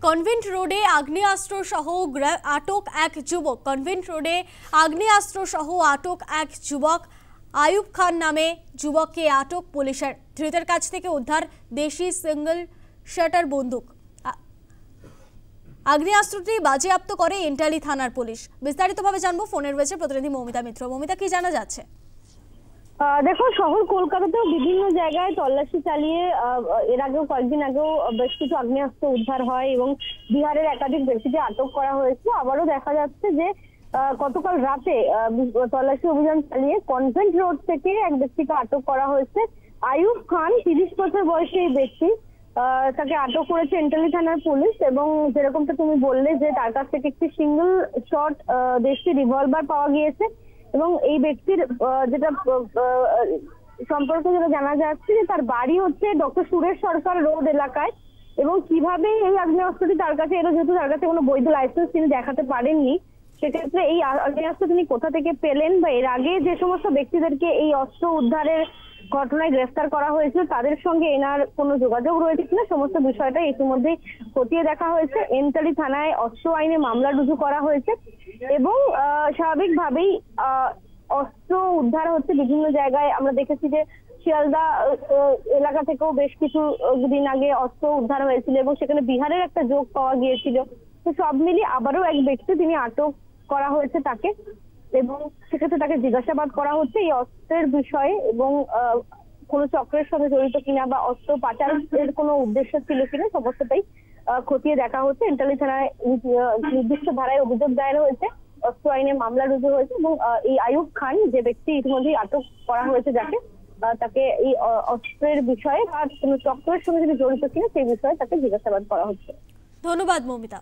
Convent রোডে আগ্নেয়াস্ত্র সহ আটক এক যুবক। কনভেন্ট রোডে আগ্নেয়াস্ত্র সহ আটক এক যুবক। আয়ুব খান নামে যুবককে আটক পুলিশের। ধৃতের কাছ থেকে উদ্ধার দেশি সিঙ্গেল শাটার বন্দুক। আগ্নেয়াস্ত্রটি বাজেয়াপ্ত করে এন্টালি থানার পুলিশ। বিস্তারিতভাবে জানবো, ফোনে রয়েছে প্রতিনিধি মৌমিতা মিত্র। মৌমিতা, কি জানা যাচ্ছে? দেখো, শহর কলকাতাতেও বিভিন্ন জায়গায় তল্লাশি চালিয়ে এর আগেও কয়েকদিন আগেও বেশ কিছু আগ্নেয়াস্ত্র উদ্ধার হয় এবং বিহারের একাধিক ব্যক্তিকে আটক করা হয়েছে। আবারও দেখা যাচ্ছে যে গতকাল রাতে তল্লাশি অভিযান চালিয়ে কনভেন্ট রোড থেকে এক ব্যক্তিকে আটক করা হয়েছে। আয়ুব খান, 30 বছর বয়সী এই ব্যক্তি, তাকে আটক করেছে এন্টালি থানার পুলিশ। এবং যেরকমটা তুমি বললে যে তার কাছ থেকে একটি সিঙ্গেল শট দেশি রিভলভার পাওয়া গিয়েছে এবং এই ব্যক্তির যেটা সম্পর্কে যেটা জানা যাচ্ছে যে তার বাড়ি হচ্ছে ডক্টর সুরেশ সরকার রোড এলাকায়। এবং কিভাবে এই আগ্নেয়াস্ত্রটি তার কাছে এলো, যেহেতু তার কাছে কোনো বৈধ লাইসেন্স তিনি দেখাতে পারেননি, সেক্ষেত্রে এই আগ্নেয়াস্ত্র তিনি কোথা থেকে পেলেন বা এর আগে যে সমস্ত ব্যক্তিদেরকে এই অস্ত্র উদ্ধারের ঘটনায় গ্রেফতার করা হয়েছিল তাদের সঙ্গে এনার কোনো যোগাযোগ রয়েছে কিনা, সমস্ত বিষয়টা ইতিমধ্যেই খতিয়ে দেখা হয়েছে। এন্টালি থানায় অস্ত্র আইনে মামলা রুজু করা হয়েছে এবং স্বাভাবিকভাবেই অস্ত্র উদ্ধার হচ্ছে বিভিন্ন জায়গায়। আমরা দেখেছি যে শিয়ালদা এলাকা থেকেও বেশ কিছু দিন আগে অস্ত্র উদ্ধার হয়েছিল এবং সেখানে বিহারের একটা যোগ পাওয়া গিয়েছিল। তো সব মিলিয়ে আবারও এক ব্যক্তি তিনি আটক করা হয়েছে তাকে, এবং সেক্ষেত্রে তাকে জিজ্ঞাসাবাদ করা হচ্ছে এই অস্ত্রের বিষয়ে এবং কোনো চক্রের সঙ্গে জড়িত কিনা বা অস্ত্র পাচারের কোনো উদ্দেশ্য ছিল কিনা, সমস্তটাই খতিয়ে দেখা হচ্ছে। এন্টালি থানায় নির্দিষ্ট ধারায় অভিযোগ দায়ের হয়েছে, অস্ত্র আইনে মামলা রুজু হয়েছে এবং এই আয়ুব খান যে ব্যক্তি ইতিমধ্যেই আটক করা হয়েছে যাকে, তাকে এই অস্ত্রের বিষয়ে বা কোনো চক্রের সঙ্গে যদি জড়িত কিনা সেই বিষয়ে তাকে জিজ্ঞাসাবাদ করা হচ্ছে। ধন্যবাদ মৌমিতা।